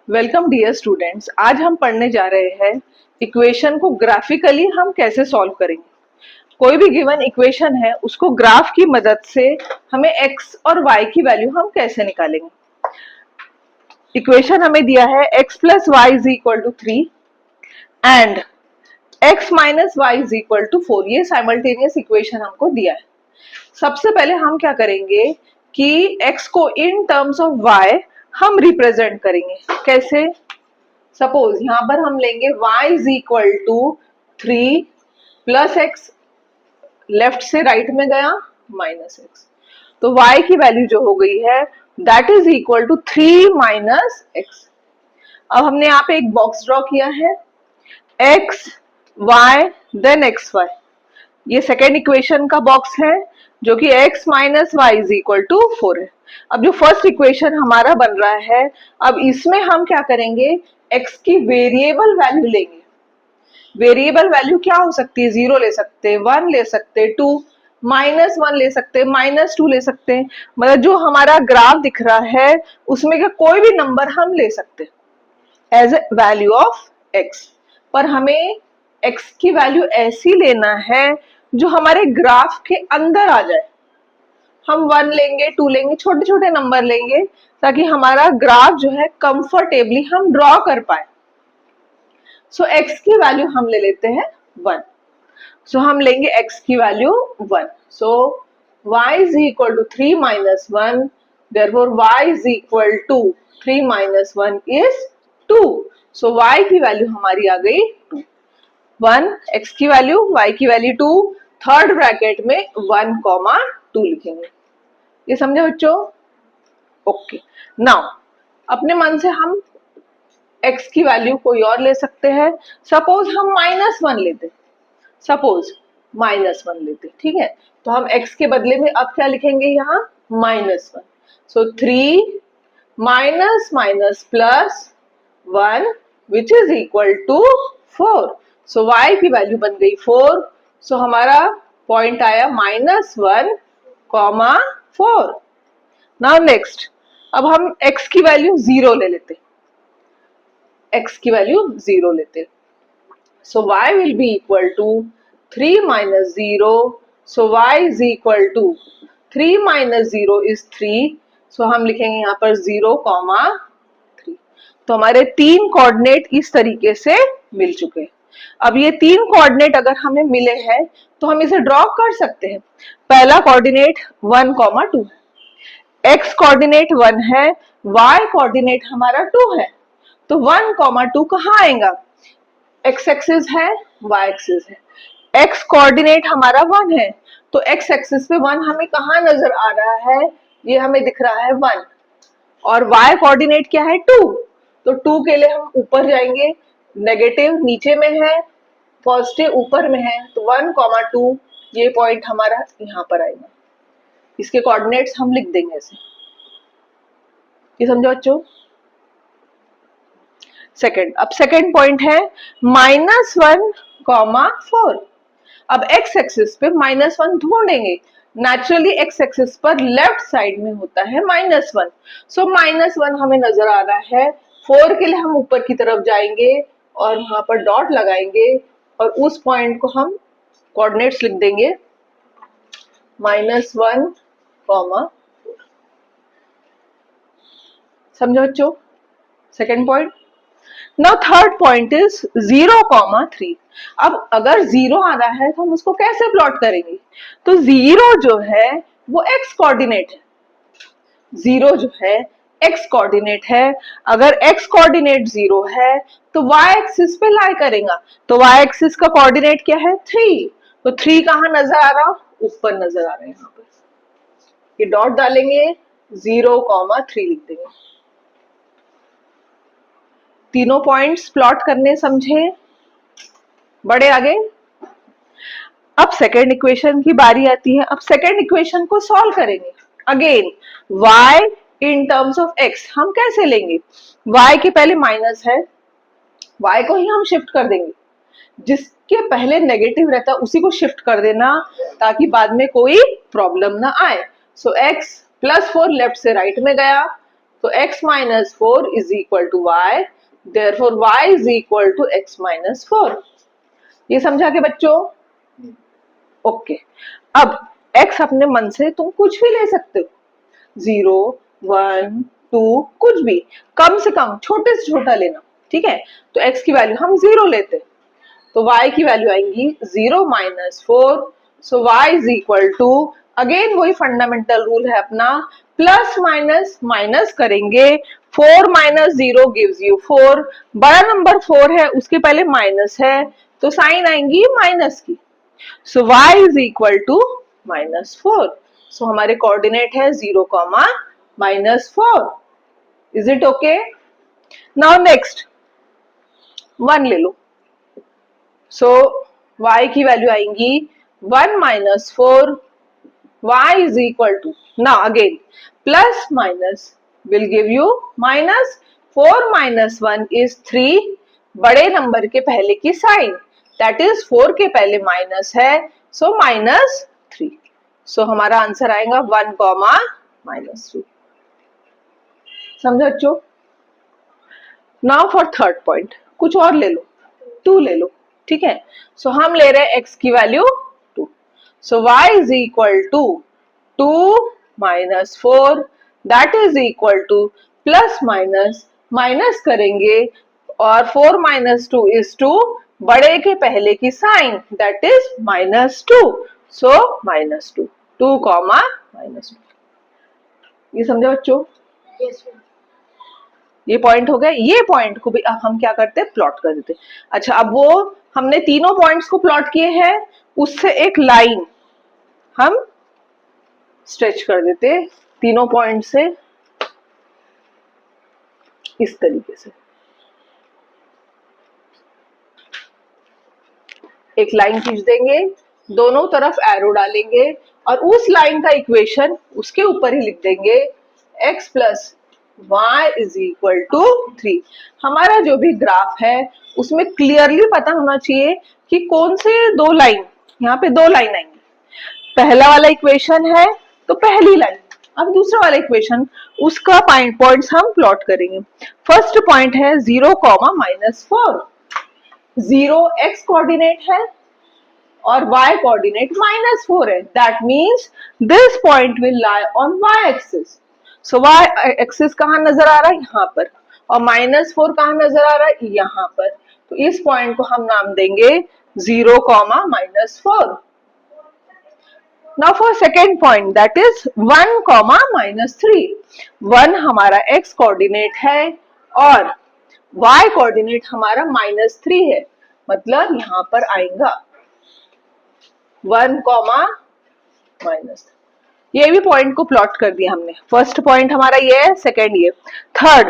Welcome dear students. आज हम पढ़ने जा रहे हैं इक्वेशन को ग्राफिकली हम कैसे सॉल्व करेंगे। कोई भी गिवन इक्वेशन है उसको ग्राफ की मदद से हमें x और y की वैल्यू हम कैसे निकालेंगे। इक्वेशन हमें दिया है x plus y is equal to 3 and x minus y is equal to 4। ये साइमल्टेनियस इक्वेशन हमको दिया है। सबसे पहले हम क्या करेंगे कि x को इन टर्म्स ऑफ y हम रिप्रेजेंट करेंगे। कैसे? सपोज यहां पर हम लेंगे y is equal to 3 plus x, left से राइट में गया माइनस एक्स, तो y की वैल्यू जो हो गई है that is equal to 3 minus x. अब हमने यहाँ पे एक बॉक्स ड्रॉ किया है, x y then x y. ये सेकेंड इक्वेशन का बॉक्स है जो कि x minus y is equal to 4 है। अब जो फर्स्ट इक्वेशन हमारा बन रहा है, अब इसमें हम क्या करेंगे, x की वेरिएबल वैल्यू लेंगे। वेरिएबल वैल्यू क्या हो सकती है? 0 ले सकते, 1 ले सकते, 2 माइनस 1 ले सकते, माइनस 2 ले सकते। मतलब जो हमारा ग्राफ दिख रहा है उसमें का कोई भी नंबर हम ले सकते as a value of x। पर हमें x की वैल्यू ऐसी लेना है जो हमारे ग्राफ के अंदर आ जाए। हम 1 लेंगे, 2 लेंगे, छोटे छोटे नंबर लेंगे ताकि हमारा ग्राफ जो है कंफर्टेबली हम ड्रॉ कर पाए। सो x की वैल्यू हम ले लेते हैं 1। सो हम लेंगे x की value 1। So y is equal to 3 minus 1, therefore y is equal to 3 minus 1 is 2। So y की वैल्यू हमारी आ गई 2। 1 x की वैल्यू, y की वैल्यू 2, थर्ड ब्रैकेट में 1 कॉमा 2 लिखेंगे। ये समझे बच्चों? ओके। नाउ अपने मन से हम x की वैल्यू कोई और ले सकते हैं। सपोज हम माइनस 1 लेते, सपोज माइनस 1 लेते, ठीक है, तो हम x के बदले में अब क्या लिखेंगे यहाँ? Minus 1। So 3 minus minus plus 1 which is equal to 4। So y की वैल्यू बन गई 4। सो हमारा पॉइंट आया माइनस 1 कॉमा 4। नाउ नेक्स्ट, अब हम x की वैल्यू 0 ले लेते, x की वैल्यू 0 लेते। So y will be equal to 3 minus 0। So y is equal to 3 minus 0 is 3। So हम लिखेंगे यहाँ पर 0 कॉमा 3। तो हमारे 3 कोऑर्डिनेट इस तरीके से मिल चुके हैं। अब ये 3 कोऑर्डिनेट अगर हमें मिले हैं तो हम इसे ड्रॉ कर सकते हैं। पहला कोऑर्डिनेट 1 कॉमा 2 है, x कोऑर्डिनेट 1 है, y कोऑर्डिनेट हमारा 2 है। तो 1 कॉमा 2 कहाँ आएगा? x एक्सिस है, y एक्सिस है। x कोऑर्डिनेट हमारा 1 है, तो x एक्सिस पे 1 हमें कहाँ नजर आ रहा है? ये हमें दिख रहा है 1। और y कोऑर्डिनेट क्या है? 2। तो 2 के लिए हम ऊपर जाएंगे, नेगेटिव नीचे में है, पॉजिटिव ऊपर में है, तो 1 कॉमा 2 ये पॉइंट हमारा यहाँ पर आएगा। इसके कोऑर्डिनेट्स हम लिख देंगे ऐसे। ये समझो बच्चों? सेकंड, अब सेकंड पॉइंट है माइनस 1 कॉमा 4। अब x एक्सिस पे माइनस 1 ढूंढेंगे। नेचुरली x एक्सिस पर लेफ्ट साइड में होता है माइनस 1। सो माइनस 1 हमें नजर आ रहा है। 4 के लिए हम ऊपर की तरफ जाएंगे और वहां पर डॉट लगाएंगे और उस पॉइंट को हम कोऑर्डिनेट्स लिख देंगे माइनस 1 कॉमा 4। समझो बच्चों? Second point. Now third point is 0 comma 3। अब अगर 0 आ रहा है तो हम उसको कैसे प्लॉट करेंगे? तो 0 जो है वो x कोऑर्डिनेट है। 0 जो है x कोऑर्डिनेट है। अगर x कोऑर्डिनेट 0 है तो y एक्सिस पे लाई करेगा। तो y एक्सिस का कोऑर्डिनेट क्या है? 3। तो 3 कहाँ नजर आ रहा? ऊपर नजर आ रहा है। यहाँ पर ये डॉट डालेंगे, 0 कॉमा 3 लिख देंगे। तीनों पॉइंट्स प्लॉट करने समझे? बढ़े आगे। अब सेकेंड इक्वेशन की बारी आती है। अब सेकेंड इक्वेशन को सॉल्व करेंगे। Again y in terms of x हम कैसे लेंगे? y के पहले माइनस है, y को ही हम शिफ्ट कर देंगे। जिसके पहले नेगेटिव रहता है उसी को शिफ्ट कर देना ताकि बाद में कोई प्रॉब्लम ना आए। सो x प्लस 4 लेफ्ट से राइट में गया, तो x minus 4 is equal to y, therefore y is equal to x minus 4। ये समझा के बच्चों? ओके अब x अपने मन से तुम कुछ भी ले सकते हो, 0 1 2 कुछ भी, कम से कम छोटे से छोटा लेना, ठीक है। तो x की वैल्यू हम 0 लेते, तो y की वैल्यू आएंगी 0 minus 4, so y is equal to, again वही फंडामेंटल रूल है अपना, प्लस माइनस माइनस करेंगे, 4 माइनस 0 गिव्स यू 4, बड़ा नंबर 4 है उसके पहले माइनस है तो साइन आएंगी माइनस की, so y is equal to minus 4। So हमारे कोऑर्डिनेट है 0 comma minus 4। Is it okay? Now next 1 ले लो, सो y की वैल्यू आएंगी 1 minus 4, y is equal to, now again plus minus will give you minus, 4 minus 1 is 3, बड़े number के पहले की साइन, दैट इज 4 के पहले माइनस है, सो माइनस 3। सो हमारा आंसर आएगा 1 कॉमा माइनस 3। समझो बच्चों? नाउ फॉर थर्ड पॉइंट, कुछ और ले लो, 2 ले लो, ठीक है। सो हम ले रहे हैं x की value 2, so y is equal to 2 minus 4, that is equal to plus minus minus करेंगे और 4 माइनस 2 इज 2, बड़े के पहले की sign that is minus 2, so minus 2, 2 comma minus 2। ये समझे बच्चों? yes, ये पॉइंट हो गया। ये पॉइंट को भी अब हम क्या करते हैं, प्लॉट कर देते। अच्छा अब वो हमने तीनों पॉइंट्स को प्लॉट किए हैं, उससे एक लाइन हम स्ट्रेच कर देते तीनों पॉइंट से इस तरीके से, एक लाइन खींच देंगे, दोनों तरफ एरो डालेंगे और उस लाइन का इक्वेशन उसके ऊपर ही लिख देंगे, x plus y is equal to 3। हमारा जो भी ग्राफ है उसमें क्लियरली पता होना चाहिए कि कौन से दो लाइन, यहाँ पे दो लाइन आएंगी, पहला वाला इक्वेशन है तो पहली लाइन, अब दूसरा वाला इक्वेशन उसका पॉइंट्स हम प्लॉट करेंगे। फर्स्ट पॉइंट है 0 कॉमा माइनस 4, 0 x कोऑर्डिनेट है और y कोऑर्डिनेट माइनस 4 है, that means this point will lie on y axis. So y axis कहाँ नजर आ रहा है, यहाँ पर, और माइनस 4 कहाँ नजर आ रहा है, यहाँ पर। तो इस पॉइंट को हम नाम देंगे 0 comma minus 4। Now for second point that is 1 comma minus 3, 1 हमारा x कोऑर्डिनेट है और y कोऑर्डिनेट हमारा माइनस 3 है, मतलब यहाँ पर आएगा 1 कॉमा माइनस। ये भी पॉइंट को प्लॉट कर दिया हमने, फर्स्ट पॉइंट हमारा ये है, सेकेंड ये, third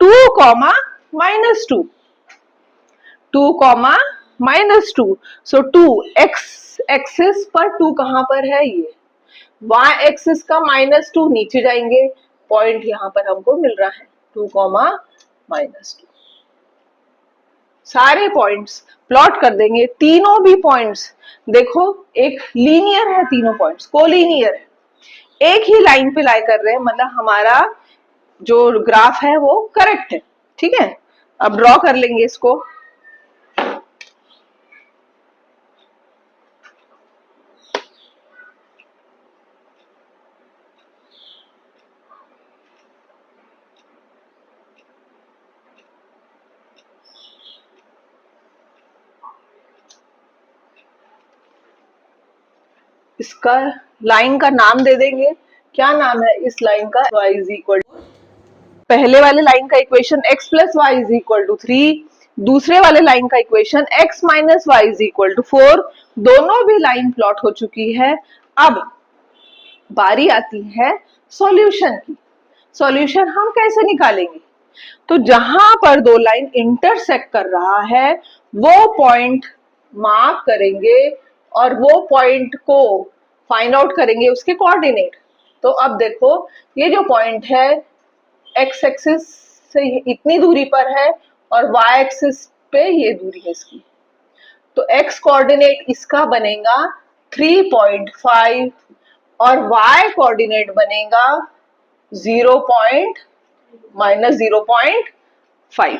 2 comma minus 2, 2 comma minus 2, सो 2 x एक्सिस पर 2 कहां पर है, ये y एक्सिस का माइनस 2 नीचे जाएंगे, पॉइंट यहां पर हमको मिल रहा है 2 कॉमा माइनस 2। सारे पॉइंट्स प्लॉट कर देंगे, तीनों भी पॉइंट्स देखो एक लीनियर है, तीनों पॉइंट्स कोलिनियर है, एक ही लाइन पे लाई कर रहे हैं, मतलब हमारा जो ग्राफ है वो करेक्ट है, ठीक है। अब ड्रॉ कर लेंगे इसको, इसका लाइन का नाम दे देंगे, क्या नाम है इस लाइन का, y इज इक्वल, पहले वाले लाइन का equation x plus y is equal to 3, दूसरे वाले लाइन का equation x minus y is equal to 4, दोनों भी लाइन प्लॉट हो चुकी है। अब बारी आती है सॉल्यूशन की। सॉल्यूशन हम कैसे निकालेंगे, तो जहां पर दो लाइन इंटरसेक्ट कर रहा है वो पॉइंट मार्क करेंगे और वो पॉइंट को फाइंड आउट करेंगे उसके कोऑर्डिनेट। तो अब देखो ये जो पॉइंट है एक्स एक्सिस से इतनी दूरी पर है और वाई एक्सिस पे ये दूरी है इसकी, तो एक्स कोऑर्डिनेट इसका बनेगा 3.5 और वाई कोऑर्डिनेट बनेगा 0.9। माइनस 0.5।